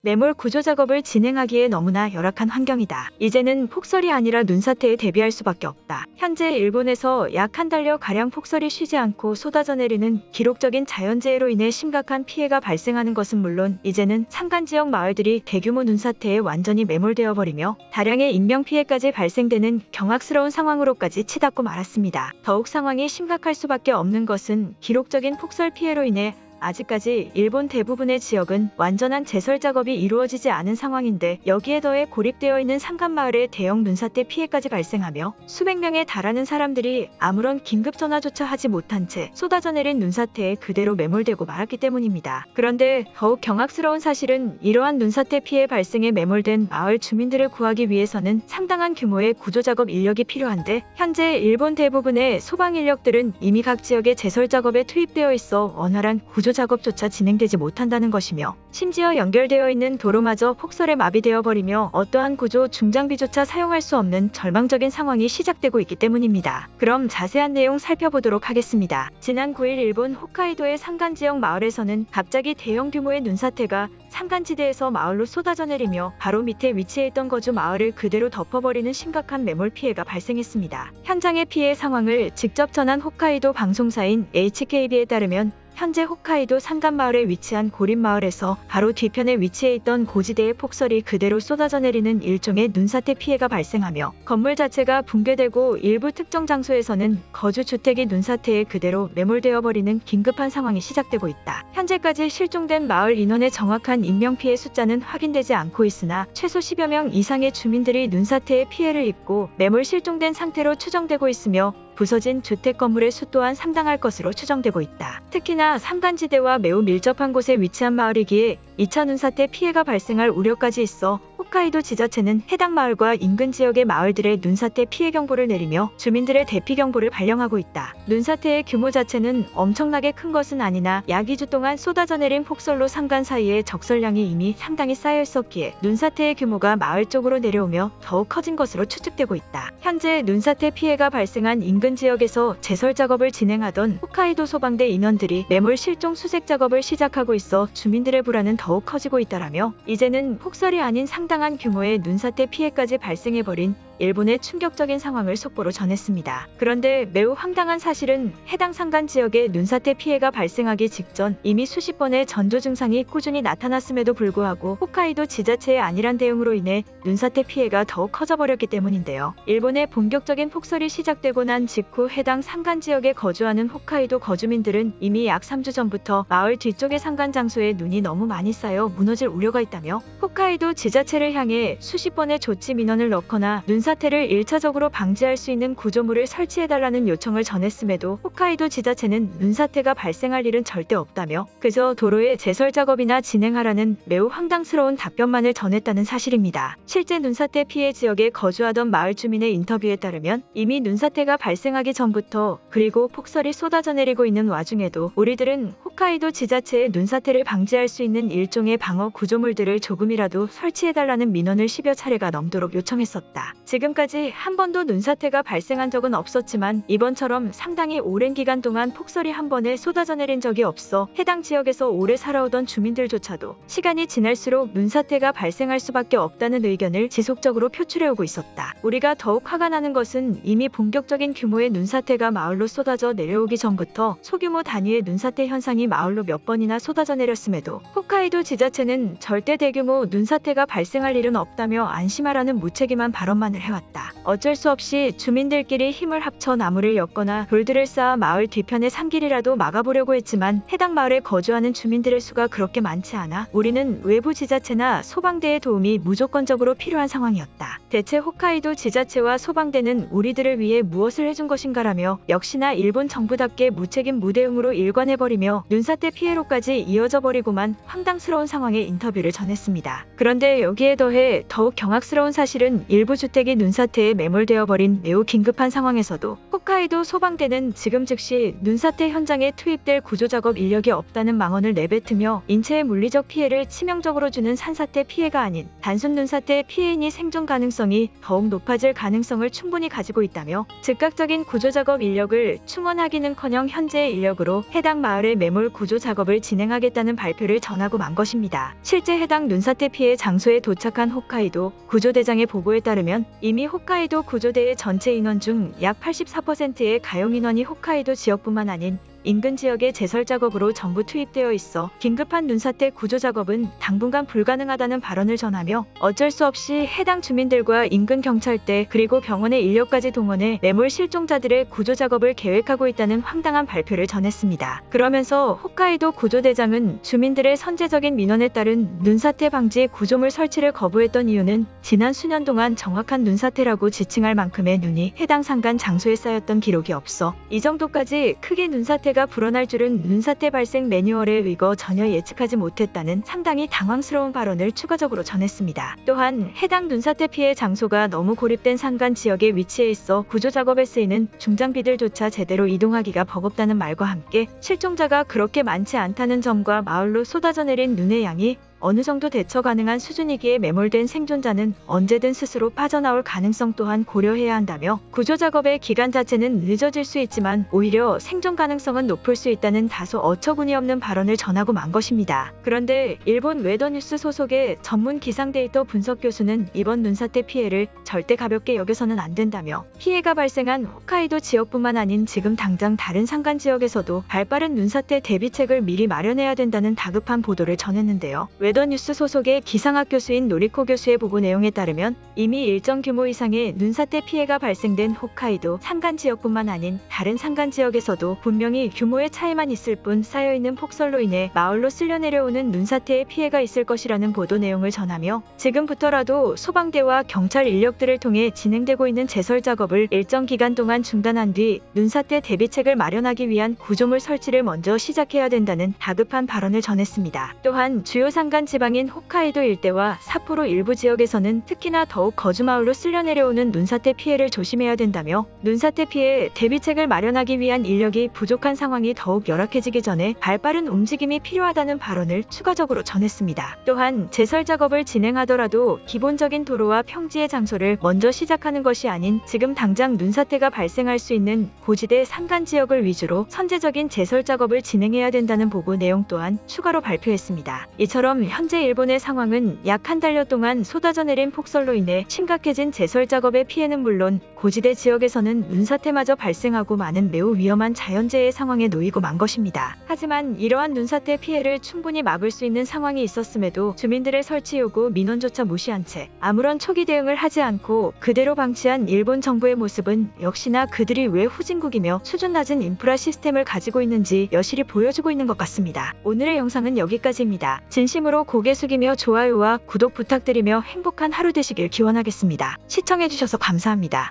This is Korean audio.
매몰 구조 작업을 진행하기에 너무나 열악한 환경이다. 이제는 폭설이 아니라 눈사태에 대비할 수밖에 없다. 현재 일본에서 약 한 달여 가량 폭설이 쉬지 않고 쏟아져 내리는 기록적인 자연재해로 인해 심각한 피해가 발생하는 것은 물론 이제는 산간 지역 마을들이 대규모 눈사태에 완전히 매몰되어 버리며 다량의 인명피해까지 발생되는 경악스러운 상황으로까지 치닫고 말았습니다. 더욱 상황이 심각할 수밖에 없는 것은 기록적인 폭설 피해로 인해 아직까지 일본 대부분의 지역은 완전한 제설 작업이 이루어지지 않은 상황인데 여기에 더해 고립되어 있는 산간마을에 대형 눈사태 피해까지 발생하며 수백 명에 달하는 사람들이 아무런 긴급 전화조차 하지 못한 채 쏟아져 내린 눈사태에 그대로 매몰되고 말았기 때문입니다. 그런데 더욱 경악스러운 사실은 이러한 눈사태 피해 발생에 매몰된 마을 주민들을 구하기 위해서는 상당한 규모의 구조작업 인력이 필요한데 현재 일본 대부분의 소방 인력들은 이미 각 지역의 제설 작업에 투입되어 있어 원활한 구조 작업조차 진행되지 못한다는 것이며 심지어 연결되어 있는 도로마저 폭설에 마비되어 버리며 어떠한 구조 중장비조차 사용할 수 없는 절망적인 상황이 시작되고 있기 때문입니다. 그럼 자세한 내용 살펴보도록 하겠습니다. 지난 9일 일본 홋카이도의 산간 지역 마을에서는 갑자기 대형 규모의 눈사태가 산간지대에서 마을로 쏟아져 내리며 바로 밑에 위치해 있던 거주 마을을 그대로 덮어버리는 심각한 매몰 피해가 발생했습니다. 현장의 피해 상황을 직접 전한 홋카이도 방송사인 HKB에 따르면 현재 홋카이도 산간마을에 위치한 고립마을에서 바로 뒤편에 위치해 있던 고지대의 폭설이 그대로 쏟아져 내리는 일종의 눈사태 피해가 발생하며 건물 자체가 붕괴되고 일부 특정 장소에서는 거주주택이 눈사태에 그대로 매몰되어 버리는 긴급한 상황이 시작되고 있다. 현재까지 실종된 마을 인원의 정확한 인명피해 숫자는 확인되지 않고 있으나 최소 10여 명 이상의 주민들이 눈사태의 피해를 입고 매몰 실종된 상태로 추정되고 있으며 부서진 주택 건물의 수 또한 상당할 것으로 추정되고 있다. 특히나 산간지대와 매우 밀접한 곳에 위치한 마을이기에 2차 눈사태 피해가 발생할 우려까지 있어 홋카이도 지자체는 해당 마을과 인근 지역의 마을들의 눈사태 피해 경보를 내리며 주민들의 대피 경보를 발령하고 있다. 눈사태의 규모 자체는 엄청나게 큰 것은 아니나 약 2주 동안 쏟아져 내린 폭설로 산간 사이에 적설량이 이미 상당히 쌓여 있었기에 눈사태의 규모가 마을 쪽으로 내려오며 더욱 커진 것으로 추측되고 있다. 현재 눈사태 피해가 발생한 인근 지역에서 제설 작업을 진행하던 홋카이도 소방대 인원들이 매몰 실종 수색 작업을 시작하고 있어 주민들의 불안은 더욱 커지고 있다라며 이제는 폭설이 아닌 상당한 규모의 눈사태 피해까지 발생해버린 일본의 충격적인 상황을 속보로 전했습니다. 그런데 매우 황당한 사실은 해당 산간 지역에 눈사태 피해가 발생하기 직전 이미 수십 번의 전조 증상이 꾸준히 나타났음에도 불구하고 홋카이도 지자체의 안일한 대응으로 인해 눈사태 피해가 더욱 커져버렸기 때문인데요. 일본의 본격적인 폭설이 시작되고 난 직후 해당 산간 지역에 거주하는 홋카이도 거주민들은 이미 약 3주 전부터 마을 뒤쪽의 산간 장소에 눈이 너무 많이 쌓여 무너질 우려가 있다며 홋카이도 지자체를 향해 수십 번의 조치 민원을 넣거나 눈사태를 1차적으로 방지할 수 있는 구조물을 설치해달라는 요청을 전했음에도 홋카이도 지자체는 눈사태가 발생할 일은 절대 없다며 그저 도로에 제설 작업이나 진행하라는 매우 황당스러운 답변만을 전했다는 사실입니다. 실제 눈사태 피해 지역에 거주하던 마을 주민의 인터뷰에 따르면 이미 눈사태가 발생하기 전부터 그리고 폭설이 쏟아져 내리고 있는 와중에도 우리들은 홋카이도 지자체의 눈사태를 방지할 수 있는 일종의 방어 구조물들을 조금이라도 설치해달라는 민원을 10여 차례가 넘도록 요청했었다. 지금까지 한 번도 눈사태가 발생한 적은 없었지만 이번처럼 상당히 오랜 기간 동안 폭설이 한 번에 쏟아져 내린 적이 없어 해당 지역에서 오래 살아오던 주민들조차도 시간이 지날수록 눈사태가 발생할 수밖에 없다는 의견을 지속적으로 표출해오고 있었다. 우리가 더욱 화가 나는 것은 이미 본격적인 규모의 눈사태가 마을로 쏟아져 내려오기 전부터 소규모 단위의 눈사태 현상이 마을로 몇 번이나 쏟아져 내렸음에도 홋카이도 지자체는 절대 대규모 눈사태가 발생할 일은 없다며 안심하라는 무책임한 발언만을 해왔다. 어쩔 수 없이 주민들끼리 힘을 합쳐 나무를 엮거나 돌들을 쌓아 마을 뒤편의 산길이라도 막아보려고 했지만 해당 마을에 거주하는 주민들의 수가 그렇게 많지 않아 우리는 외부 지자체나 소방대의 도움이 무조건적으로 필요한 상황이었다. 대체 홋카이도 지자체와 소방대는 우리들을 위해 무엇을 해준 것인가라며 역시나 일본 정부답게 무책임 무대응으로 일관해버리며 눈사태 피해로까지 이어져 버리고만 황당스러운 상황의 인터뷰를 전했습니다. 그런데 여기에 더해 더욱 경악스러운 사실은 일부 주택이 눈사태에 매몰되어 버린 매우 긴급한 상황에서도 홋카이도 소방대는 지금 즉시 눈사태 현장에 투입될 구조작업 인력이 없다는 망언을 내뱉으며 인체의 물리적 피해를 치명적으로 주는 산사태 피해가 아닌 단순 눈사태 피해인이 생존 가능성이 위험성이 더욱 높아질 가능성을 충분히 가지고 있다며 즉각적인 구조작업 인력을 충원하기는커녕 현재의 인력으로 해당 마을의 매몰 구조 작업을 진행하겠다는 발표를 전하고 만 것입니다. 실제 해당 눈사태 피해 장소에 도착한 홋카이도 구조대장의 보고에 따르면 이미 홋카이도 구조대의 전체 인원 중 약 84%의 가용 인원이 홋카이도 지역뿐만 아닌 인근 지역의 제설 작업으로 전부 투입되어 있어 긴급한 눈사태 구조 작업은 당분간 불가능하다는 발언을 전하며 어쩔 수 없이 해당 주민들과 인근 경찰대 그리고 병원의 인력까지 동원해 매몰 실종자들의 구조 작업을 계획하고 있다는 황당한 발표를 전했습니다. 그러면서 홋카이도 구조대장은 주민들의 선제적인 민원에 따른 눈사태 방지 구조물 설치를 거부했던 이유는 지난 수년 동안 정확한 눈사태라고 지칭할 만큼의 눈이 해당 상간 장소에 쌓였던 기록이 없어 이 정도까지 크게 눈사태가 불어날 줄은 눈사태 발생 매뉴얼에 의거 전혀 예측하지 못했다는 상당히 당황스러운 발언을 추가적으로 전했습니다. 또한 해당 눈사태 피해 장소가 너무 고립된 산간 지역에 위치해 있어 구조 작업에 쓰이는 중장비들조차 제대로 이동하기가 버겁다는 말과 함께 실종자가 그렇게 많지 않다는 점과 마을로 쏟아져 내린 눈의 양이 어느 정도 대처 가능한 수준이기에 매몰된 생존자는 언제든 스스로 빠져나올 가능성 또한 고려해야 한다며 구조 작업의 기간 자체는 늦어질 수 있지만 오히려 생존 가능성은 높을 수 있다는 다소 어처구니 없는 발언을 전하고 만 것입니다. 그런데 일본 웨더뉴스 소속의 전문 기상 데이터 분석 교수는 이번 눈사태 피해를 절대 가볍게 여겨서는 안 된다며 피해가 발생한 홋카이도 지역뿐만 아닌 지금 당장 다른 산간 지역에서도 발빠른 눈사태 대비책을 미리 마련해야 된다는 다급한 보도를 전했는데요. 웨더뉴스 소속의 기상학 교수인 노리코 교수의 보고 내용에 따르면 이미 일정 규모 이상의 눈사태 피해가 발생된 홋카이도 산간 지역뿐만 아닌 다른 산간 지역에서도 분명히 규모의 차이만 있을 뿐 쌓여있는 폭설로 인해 마을로 쓸려 내려오는 눈사태의 피해가 있을 것이라는 보도 내용을 전하며 지금부터라도 소방대와 경찰 인력들을 통해 진행되고 있는 제설 작업을 일정 기간 동안 중단한 뒤 눈사태 대비책을 마련하기 위한 구조물 설치를 먼저 시작해야 된다는 다급한 발언을 전했습니다. 또한 주요 산간 지방인 홋카이도 일대와 삿포로 일부 지역에서는 특히나 더욱 거주마을로 쓸려 내려오는 눈사태 피해를 조심해야 된다며 눈사태 피해 대비책을 마련하기 위한 인력이 부족한 상황이 더욱 열악해지기 전에 발빠른 움직임이 필요하다는 발언을 추가적으로 전했습니다. 또한 제설 작업을 진행하더라도 기본적인 도로와 평지의 장소를 먼저 시작하는 것이 아닌 지금 당장 눈사태가 발생할 수 있는 고지대 산간 지역을 위주로 선제적인 제설 작업을 진행해야 된다는 보고 내용 또한 추가로 발표했습니다. 이처럼 현재 일본의 상황은 약 한 달여 동안 쏟아져 내린 폭설로 인해 심각해진 제설 작업의 피해는 물론 고지대 지역에서는 눈사태마저 발생하고 많은 매우 위험한 자연재해 상황에 놓이고 만 것입니다. 하지만 이러한 눈사태 피해를 충분히 막을 수 있는 상황이 있었음에도 주민들의 설치 요구 민원조차 무시한 채 아무런 초기 대응을 하지 않고 그대로 방치한 일본 정부의 모습은 역시나 그들이 왜 후진국이며 수준 낮은 인프라 시스템을 가지고 있는지 여실히 보여주고 있는 것 같습니다. 오늘의 영상은 여기까지입니다. 진심으로 고개 숙이며 좋아요와 구독 부탁드리며 행복한 하루 되시길 기원하겠습니다. 시청해주셔서 감사합니다.